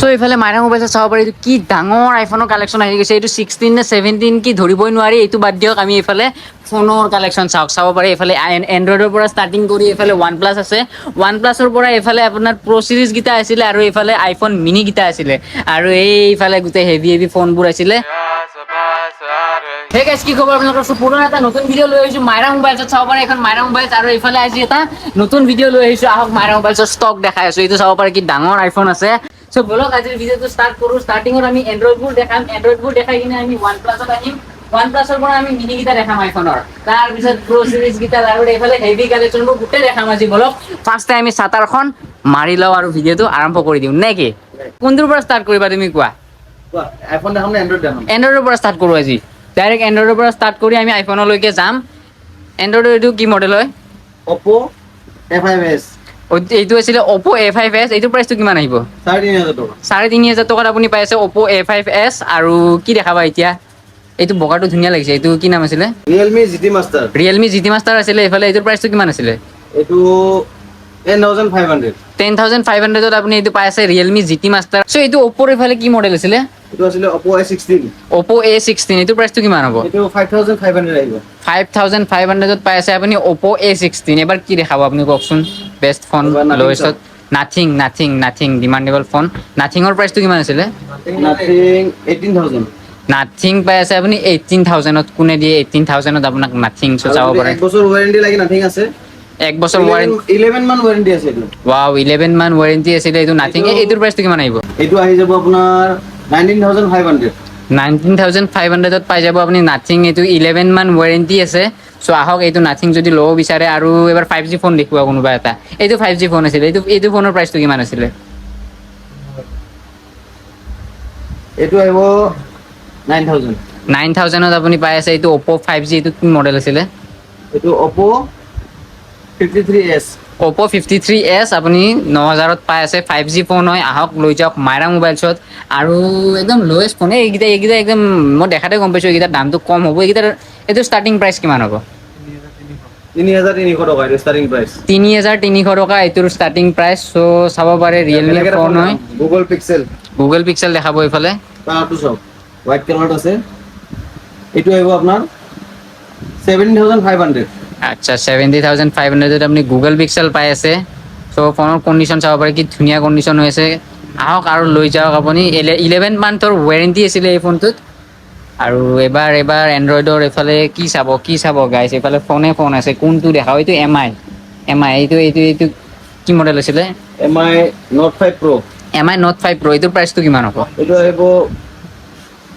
so এইফালে মাইনা মোবাইলত চাব পাৰি এইটো কি ডাঙৰ আইফোনৰ কালেকশ্যন আহি গৈছে এইটো 16 নে 17 কি ধৰিবই নোৱাৰি এইটো বাদ দিয়ক আমি এইফালে ফোনৰ কালেকশ্যন চাব পাৰি এইফালে এণ্ড্ৰইডৰ পৰা ষ্টাৰ্টিং কৰি এইফালে ওৱান প্লাছ আছে ওৱান প্লাছৰ পৰা এইফালে আপোনাৰ প্ৰ' চিৰিজ কেইটা আছিলে আৰু এইফালে আইফোন মিনি কেইটা আছিলে আৰু এইফালে গোটেই হেভি ফোনবোৰ আছিলে হে গাইস কি খবৰ আপোনালোকৰ পুৰণা এটা নতুন ভিডিঅ' লৈ আহিছো মাইৰা মোবাইলত চাব পাৰে এখন মাইৰা মোবাইল আৰু এইফালে আজি এটা নতুন ভিডিঅ' লৈ আহিছো আহক মাইৰা মোবাইলৰ ষ্টক দেখাই আছো এইটো চাব পাৰে কি ডাঙৰ আইফোন আছে সো বলক আজিৰ ভিডিঅ'টো ষ্টাৰ্ট কৰো ষ্টাৰ্টিংত আমি এণ্ড্ৰইডবোৰ দেখাম এণ্ড্ৰইডবোৰ দেখাই কিনে আমি ওৱান প্লাছত আহিম ওৱান প্লাছৰ পৰা আমি মিনি কেইটা দেখাম আইফোনৰ তাৰপিছত প্ৰ' চিৰিজ কেইটা আৰু এইফালে হেভি কালেকশ্যনবোৰ গোটেই দেখাম আজি বলক ফাৰ্ষ্টে আমি চাটাৰখন মাৰি লওঁ আৰু ভিডিঅ'টো আৰম্ভ কৰি দিওঁ নে কি কোনটোৰ পৰা ষ্টাৰ্ট কৰিবা তুমি কোৱা আইফোন দেখাম নে এণ্ড্ৰইড দেখাম এণ্ড্ৰইডৰ পৰা ষ্টাৰ্ট কৰোঁ আজি ডাইৰেক্ট এণ্ড্ৰইডৰ পৰা ষ্টাৰ্ট কৰি আমি আইফোনলৈকে যাম এণ্ড্ৰইডৰ এইটো কি মডেল হয় অপো A5s এইটো আছিলে অপো A5s এইটোৰ প্ৰাইচটো কিমান আহিব 3,500 টকা 3,500 টকাত আপুনি পাই আছে অপো A5s আৰু কি দেখাবা এতিয়া এইটো বগাটো ধুনীয়া লাগিছে এইটো কি নাম আছিলে Realme GT Master Realme GT Master আছিলে এইফালে এইটোৰ প্ৰাইচটো কিমান আছিলে এইটো 10,500 10,500ত আপুনি এইটো পাই আছে ৰিয়েলমি GT Master সো এইটো অপোৰ এইফালে কি মডেল আছিলে এইটো আছিল অপো A16 অপো A16 এইটোৰ প্ৰাইচটো কিমান হ'ব এইটো 5,500 আহিব 5,500ত পাই আছে আপুনি অপো A16 এবাৰ কি দেখাব আপুনি কওকচোন বেষ্ট ফোন এবাৰ nothing লোৱেষ্টত নাথিং ডিমাণ্ডেবল ফোন নাথিঙৰ প্ৰাইচটো কিমান আছিলে নাথিং 18,000 নাথিং পাই আছে আপুনি 18,000ত কোনে দিয়ে 18,000ত আপোনাক নাথিং চাব পাৰে এক বছৰ ওয়াৰেন্টি লাগি নাথিং আছে এক বছৰ ওয়াৰেন্টি 11 মান ওয়াৰেন্টি আছে এইটো ওয়াও 11 মান ওয়াৰেন্টি আছিলে এইটো নাথিং এইটোৰ প্ৰাইচটো কিমান আহিব এইটো আহি যাব আপোনাৰ 19,500 19,500ত পাই যাব আপুনি নাথিং এইটো 11 মান ওয়াৰেন্টি আছে সো আহক এইটো নাথিং যদি ল'ব বিচাৰে আৰু এবাৰ 5G ফোন দেখুৱা কোনোবা এটা এইটো 5G ফোন আছিলে এইটো ফোনৰ প্ৰাইচটো কিমান আছিলে এইটো আহিব 9,000 9,000ত আপুনি পাই আছে এইটো অপো 5G এইটো কি মডেল আছিলে এইটো অপো 53s অপো 53s আপুনি 9,000ত পাই আছে 5G ফোন হয় আহক লৈ যাওক মাইৰা মোবাইলছত আৰু একদম লোৱেষ্ট ফোন এইকেইটা একদম মই দেখাতে গম পাইছোঁ এইকেইটাৰ দামটো কম হ'ব এইকেইটাৰ এইটো ষ্টাৰ্টিং প্ৰাইচ কিমান হ'ব 3,300 টকা এইটো ষ্টাৰ্টিং প্ৰাইচ 3,300 টকা এইটোৰ ষ্টাৰ্টিং প্ৰাইচ সো চাব পাৰে ৰিয়েলমি ফোন হয় গুগল পিক্সেল দেখাব এইফালে কালাৰটো চাওক হোৱাইট কালাৰত আছে এইটো আহিব আপোনাৰ 70,500 আচ্ছা 70,500ত আপুনি গুগল পিক্সেল পাই আছে সো ফোনৰ কণ্ডিশ্যন চাব পাৰে কি ধুনীয়া কণ্ডিশ্যন হৈ আছে আহক আৰু লৈ যাওক আপুনি 11 মান্থৰ ৱাৰেণ্টি আছিলে এই ফোনটোত আৰু এবাৰ এণ্ড্ৰইডৰ এইফালে কি চাব গাইছ এইফালে ফোন আছে কোনটো দেখাও এইটো এম আই এইটো কি মডেল আছিলে MI Note 5 Pro MI Note 5 Pro এইটোৰ প্ৰাইচটো কিমান হ'ব এইটো আহিব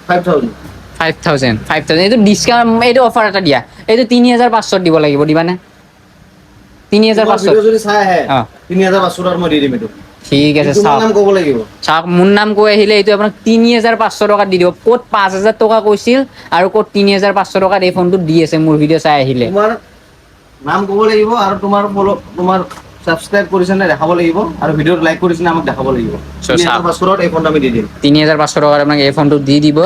5,000 এইটো ডিছকাউণ্ট এইটো অফাৰ এটা দিয়া এইটো 3,500 দিব লাগিব দিবানে 3,500 যদি চাই আহে অঁ 3,500 মই দি দিম এইটো ঠিক আছে তোমাৰ নাম ক'ব লাগিব চাওক মোৰ নাম কৈ আহিলে এইটো আপোনাক 3,500 টকাত দি দিব ক'ত 5,000 টকা কৈছিল আৰু ক'ত 3,500 টকাত এই ফোনটো দি আছে মোৰ ভিডিঅ' চাই আহিলে তোমাৰ নাম ক'ব লাগিব আৰু তোমাৰ সাবস্ক্ৰাইব কৰিছে নে দেখাব লাগিব আৰু ভিডিঅ'ত লাইক কৰিছে নে আমাক দেখাব লাগিব 3,500 এই ফোনটো আমি দি দিম 3,500 টকাত আপোনাক এই ফোনটো দি দিব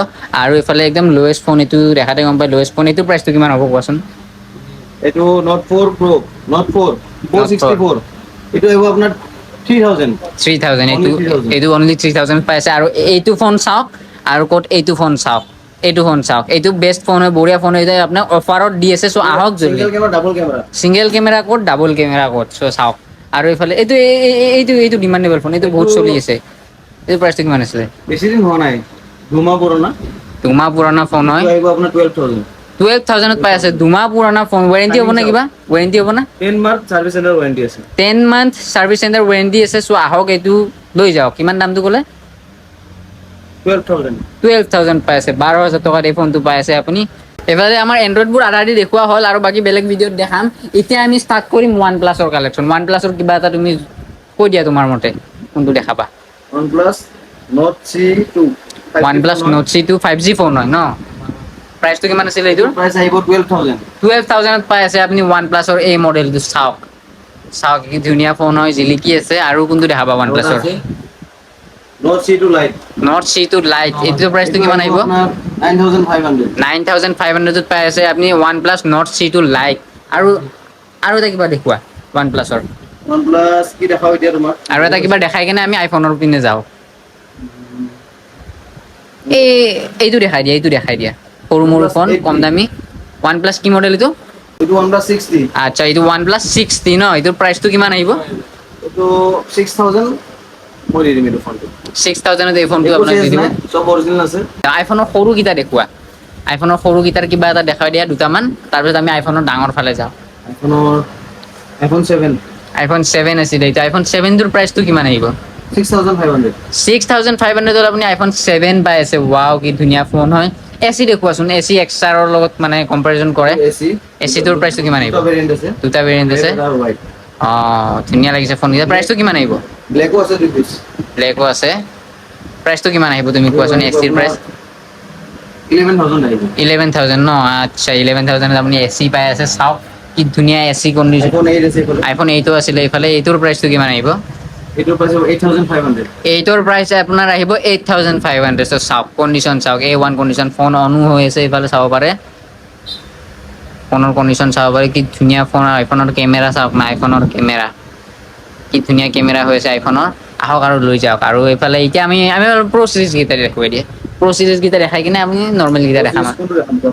আৰু এইফালে একদম লোৱেষ্ট ফোন এইটো দেখাতে গম পাই লোৱেষ্ট ফোন এইটোৰ প্ৰাইচটো কিমান হ'ব কোৱাচোন এইটো Note 4 Pro Note 4 464 এইটো আহিব আপোনাৰ 3,000 এইটো অনলি 3,000 পাইছে আৰু এইটো ফোন চাওক আৰু ক'ত এইটো ফোন চাওক এইটো বেষ্ট ফোন হয় বঢ়িয়া ফোন হৈ যায় আপোনাক অফাৰত দি আছে চ' আহক জলদি সিঙ্গেল কেমেৰা ডাবল কেমেৰা ক'ত চ' চাওক আৰু এইফালে এইটো ডিমাণ্ডেবল ফোন এইটো বহুত চলি আছে এইটো প্ৰাইচটো কিমান আছিলে বেছি দিন হোৱা নাই দুমাহ পুৰণা ফোন হয় আহিব আপোনাৰ 12,000 12,000ত পাই আছে দুমাহ পুৰণা ফোন ৱাৰেণ্টি হ'ব নে কিবা ৱাৰেণ্টি হ'ব না 10 মান্থ সাৰ্ভিস চেণ্টাৰ ৱাৰেণ্টি আছে 10 মান্থ সাৰ্ভিস চেণ্টাৰ ৱাৰেণ্টি আছে চ' আহক এইটো লৈ যাওক কিমান দামটো ক'লে 12,000 পাই আছে 12,000 টকাত এই ফোনটো পাই আছে আপুনি এফালে আমাৰ এণ্ড্ৰইডবোৰ আধা আধি দেখুওৱা হ'ল আৰু বাকী বেলেগ ভিডিঅ'ত দেখাম এতিয়া আমি ষ্টাৰ্ট কৰিম ওৱান প্লাছৰ কালেকশ্যন ওৱান প্লাছৰ কিবা এটা তুমি কৈ দিয়া তোমাৰ মতে কোনটো দেখাবা OnePlus Note C2 OnePlus Note C2 5G phone হয় ন প্ৰাইচটো কিমান আছিলে এইটোৰ প্ৰাইচ আহিব 12,000ত পাই আছে আপুনি ওৱান প্লাছৰ এই মডেলটো চাওক কি ধুনীয়া ফোন হয় জিলিকি আছে আৰু কোনটো দেখাবা ওৱান প্লাছৰ Note C2 Lite এইটোৰ প্ৰাইচটো কিমান আহিব 9,500ত পাই আছে আপুনি OnePlus Note C2 Lite আৰু এটা কিবা দেখুৱা OnePlus OnePlus কি দেখাও এতিয়া তোমাক আৰু এটা কিবা দেখাই কিনে আমি আইফোনৰ পিনে যাওঁ এই এইটো দেখাই দিয়া সৰু মৰু OnePlus ফোন 8T কম দামী OnePlus কি মডেল এইটো এইটো OnePlus 6T আচ্ছা এইটো OnePlus 6T ন এইটোৰ প্ৰাইচটো কিমান আহিব এইটো 6000 মই দি দিম এইটো ফোনটো 6000 ত এই ফোনটো আপোনাক দি দিব সব অৰিজিনাল আছে আইফোনৰ সৰু গিটা দেখুৱা আইফোনৰ সৰু গিটাৰ কিবা এটা দেখাই দিয়া দুটামান তাৰপিছত আমি আইফোনৰ ডাঙৰ ফালে যাওঁ আইফোন 7 আইফোন 7 আছিল এইটো আইফোন 7 টোৰ প্ৰাইচটো কিমান আহিব 6500 6500 আপুনি আইফোন 7 পাই আছে ওয়াও কি ধুনীয়া ফোন হয় এসি দেখুৱাচোন এসি এক্সআৰৰ লগত মানে কম্পাৰিজন কৰে এসি টোৰ প্ৰাইচটো কিমান আহিব দুটা ভেৰিয়েন্ট আছে অ ধুনীয়া লাগিছে ফোন গিটা প্ৰাইচটো কিমান আহিব ব্লেকো আছে দুই পিস ব্লেকো আছে প্ৰাইচটো কিমান আহিব তুমি কোৱাচোন এসিৰ প্ৰাইচ 11000 আহিব 11000 ন আচ্ছা 11000 ত আপুনি এসি পাই আছে চাওক কি ধুনীয়া এসি কন্ডিশন আইফোন 8 আছে এইফালে আইফোন 8 আছিলে এইফালে এইটোৰ প্ৰাইচটো কিমান আহিব এইটোৰ প্ৰাইচ 8500 এইটোৰ প্ৰাইচ আপোনাৰ আহিব 8500 so চাওক কন্ডিশন চাওক A1 কন্ডিশন ফোন অনু হৈ আছে এইফালে চাব পাৰে ফোনৰ কন্ডিশন চাব পাৰে কি ধুনীয়া ফোন আইফোনৰ কেমেৰা চাওক না আইফোনৰ কেমেৰা কি ধুনীয়া কেমেৰা হৈ আছে আইফোনৰ আহক আৰু লৈ যাওক আৰু এইফালে এতিয়া আমি প্ৰ সিৰিজ গিটা দেখুৱাই দিয়ে প্ৰ সিৰিজ গিটা দেখাই কিনে আমি নরমাল গিটা দেখাম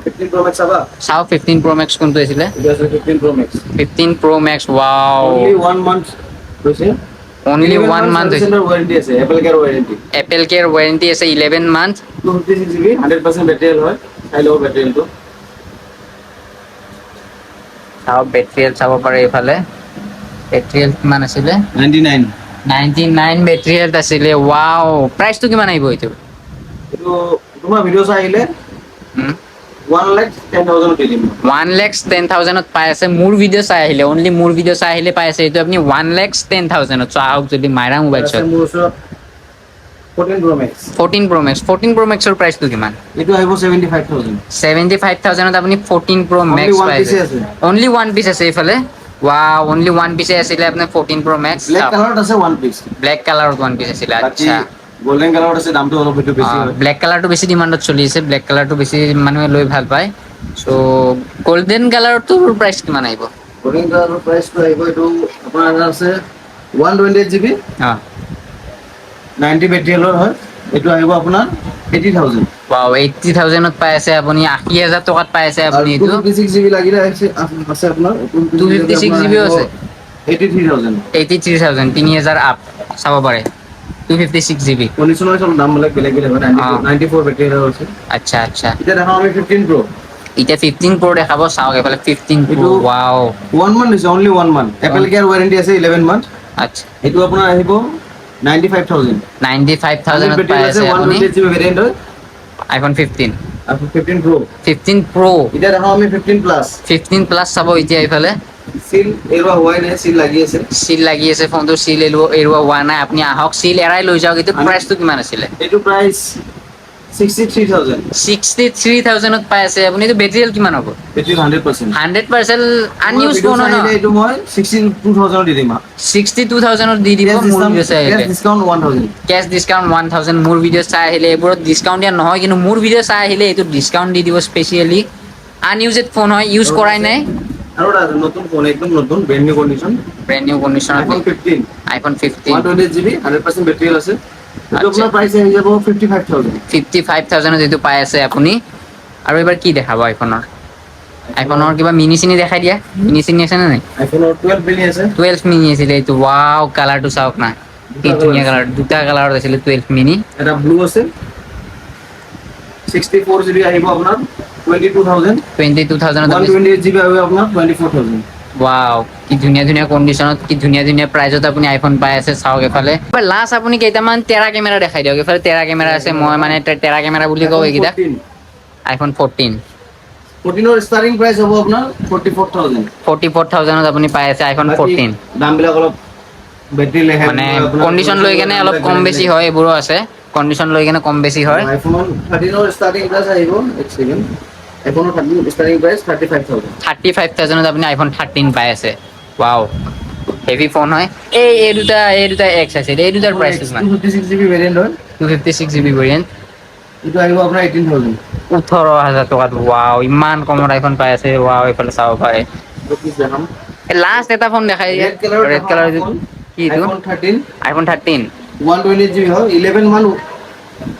15 Pro Max চাবা চাও 15 Pro Max কোনটো আছিলে এটা আছে 15 Pro Max 15 Pro Max wow only 1 month হৈছে only 1 month center warranty আছে Apple Care warranty আছে 11 month 256GB 100% battery হয় চাই লও battery টো চাও ব্যাটারি চাব পাৰে এইফালে ব্যাটাৰি কিমান আছিলে 99 ব্যাটাৰি হেলথ আছিলে ওয়াও প্ৰাইচটো কিমান আহিব এইটো এইটো তোমাৰ ভিডিও চাই আহিলে 1,10,000 দি দিম 1,10,000 ত পাই আছে মোৰ ভিডিও চাই আহিলে অনলি মোৰ ভিডিও চাই আহিলে পাই আছে এইটো আপুনি 1,10,000 ত চাওক যদি মাইৰা মোবাইল চত মোৰ ওচৰত 14 Pro Max 14 Pro Max ৰ প্ৰাইচটো কিমান এইটো আহিব 75000 75000 ত আপুনি 14 Pro Max পাই আছে অনলি ওয়ান পিস আছে এইফালে ওয়াও অনলি ওয়ান পিস আছিল আপোনাৰ 14 Pro Max ব্ল্যাক কালাৰত আছে ওয়ান পিস ব্ল্যাক কালাৰত ওয়ান পিস আছিল আচ্ছা গোল্ডেন কালাৰত আছে দামটো অলপ বেছি হয় ব্ল্যাক কালাৰটো বেছি ডিমান্ডত চলি আছে ব্ল্যাক কালাৰটো বেছি মানুহে লৈ ভাল পায় সো গোল্ডেন কালাৰটোৰ প্ৰাইচ কিমান আহিব গোল্ডেন কালাৰৰ প্ৰাইচটো আহিব এইটো আপোনাৰ আছে 128GB 90 বেটেৰিয়েলৰ হয় এইটো আহিব আপোনাৰ 80000 ওয়াও 80000 ত পাই আছে আপুনি 80000 টকাত পাই আছে আপুনি এইটো 256GB লাগিলে আছে আপোনাৰ 256GB আছে 83000 3000 আপ চাব পাৰে 256GB কন্ডিশনাৰ সব দাম বেলেগ হয় 94 বেটেৰিয়েলৰ আছে আচ্ছা আচ্ছা এতিয়া দেখাম আমি 15 Pro এতিয়া 15 Pro দেখাব চাওক এফালে 15 Pro wow 1 month is only 1 month Apple Care warranty আছে 11 month আচ্ছা এইটো আপোনাৰ আহিব 95000 95000 ত পাই আছে আপুনি 128GB ভেৰিয়েন্ট হয় আইফোন 15 আৰু 15 Pro 15 Pro এতিয়া দেখাম আমি 15 Plus 15 প্লাস চাব এতিয়া এইফালে সিল এৰুৱা হোৱাই নাই সিল লাগি আছে সিল লাগি আছে ফোনটো সিল এৰুৱা হোৱা নাই আপুনি আহক সিল এৰাই লৈ যাওক এইটো প্ৰাইচটো কিমান আছিলে এইটো প্ৰাইস 63000 63000 ত পাই আছে আপুনি এইটো বেটেৰি কিমান হ'ব বেটেৰি 100% 100% আনইউজ ফোন ন এইটো মই 62000 দি দিম 62000 ত দি দিব মোৰ ভিডিও চাই আহিলে ডিসকাউন্ট 1000 কেশ ডিসকাউন্ট 1000 মোৰ ভিডিও চাই আহিলে এইবোৰত ডিসকাউন্ট দিয়া নহয় কিন্তু মোৰ ভিডিও চাই আহিলে এইটো ডিসকাউন্ট দি দিব স্পেশালি আনইউজড ফোন হয় ইউজ কৰাই নাই আৰু এটা নতুন ফোন একদম নতুন brand new condition iPhone 15 128GB 100% battery আছে এইটো আপোনাৰ প্ৰাইস আহি যাব 55000 যেটো পাই আছে আপুনি আৰু এবাৰ কি দেখাব আইফোনৰ কিবা মিনি চিনি দেখাই দিয়া মিনি চিনি আছে নে নাই আইফোনৰ 12 মিনি আছে 12 মিনি আছিল এইটো ওয়াও কালাৰটো চাওক না কি ধুনীয়া কালাৰ দুটা কালাৰত আছিল 12 মিনি এটা ব্লু আছে 64GB আহিব আপোনাৰ 22000 128GB আহিব আপোনাৰ 24000 ওয়াও কি ধুনীয়া ধুনীয়া কন্ডিশনত কি ধুনীয়া ধুনীয়া প্ৰাইজত আপুনি আইফোন পাই আছে চাওক এফালে লাষ্ট আপুনি কেইটামান তেৰা কেমেৰা দেখাই দিয়ক এফালে তেৰা কেমেৰা আছে মই মানে তেৰা কেমেৰা বুলি কওঁ এইকেইটা আইফোন 14 14 ৰ ষ্টাৰ্টিং প্ৰাইস হ'ব আপোনাৰ 44000 ত আপুনি পাই আছে আইফোন 14 দামবিলাক অলপ বেটাৰি লেহে মানে কন্ডিশন লৈ কেনে অলপ কম বেছি হয় এইবোৰো আছে কন্ডিশন লৈ কেনে কম বেছি হয় আইফোন 13 ৰ ষ্টাৰ্টিং প্ৰাইস আহিব এক সেকেন্ড আইফোনৰ ষ্টাৰ্টিং প্ৰাইস 35000 ত আপুনি আইফোন 13 পাই আছে ওয়াও হেভি ফোন হয় এই দুটা এক্স আছে এই দুটাৰ প্ৰাইস কিমান 256GB ভেৰিয়েন্ট হয় 256GB ভেৰিয়েন্ট এইটো আহিব আপোনাৰ 18000 18000 টকাত ওয়াও ইমান কমত আইফোন পাই আছে ওয়াও এইফালে চাব পাৰে লাষ্ট এটা ফোন দেখাই ৰেড কালাৰ কি এইটো আইফোন 13 আইফোন 13 128GB হয় 11 মান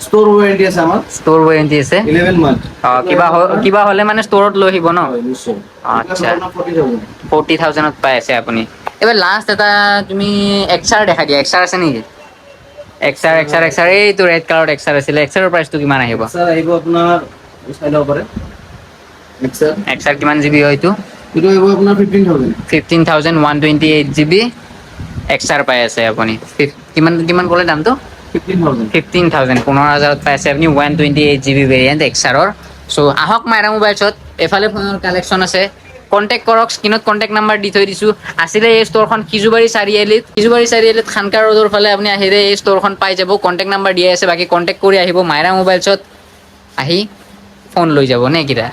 ষ্ট'ৰ ৱাৰেণ্টি আছে আমাৰ ষ্ট'ৰ ৱাৰেণ্টি আছে 11 মান্থ কিবা হ'লে মানে ষ্ট'ৰত লৈ আহিব ন নিশ্চয় আচ্ছা 40,000 40,000ত পাই আছে আপুনি এবাৰ লাষ্ট এটা তুমি এক্সাৰ দেখা দিয়া এক্সাৰ আছে নেকি এক্সাৰ এইটো ৰেড কালাৰত এক্সাৰ আছিলে এক্সাৰৰ প্ৰাইচটো কিমান আহিব স্যাৰ আহিব আপোনাৰ চাই ল'ব পাৰে এক্সাৰ কিমান জিবি হয় এইটো এইটো আহিব আপোনাৰ 15,000 15,128 GB এক্সাৰ পাই আছে আপুনি কিমান কিমান ক'লে দামটো 15,000 15,000 15,000ত পাই আছে আপুনি 128 GB ভেৰিয়েণ্ট এক্সাৰৰ চ' আহক মাইৰা মোবাইলছত এফালে ফোনৰ কালেকশ্যন আছে কণ্টেক্ট কৰক স্ক্ৰীণত কণ্টেক্ট নাম্বাৰ দি থৈ দিছোঁ আছিলে এই ষ্ট'ৰখন কিজুবাৰী চাৰিআলিত খানকা ৰোডৰ ফালে আপুনি আহিলে এই ষ্ট'ৰখন পাই যাব কণ্টেক্ট নাম্বাৰ দিয়া আছে বাকী কণ্টেক্ট কৰি আহিব মাইৰা মোবাইলছত আহি ফোন লৈ যাব নে কিটা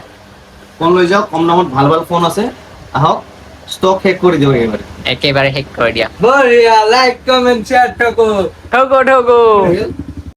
ফোন লৈ যাওক কম দামত ভাল ভাল ফোন আছে আহক ষ্টক শেষ কৰি দিওঁ একেবাৰে শেষ কৰি দিয়া বঢ়িয়া লাইক কমেন্ট শেয়াৰ ঠকো ঠগো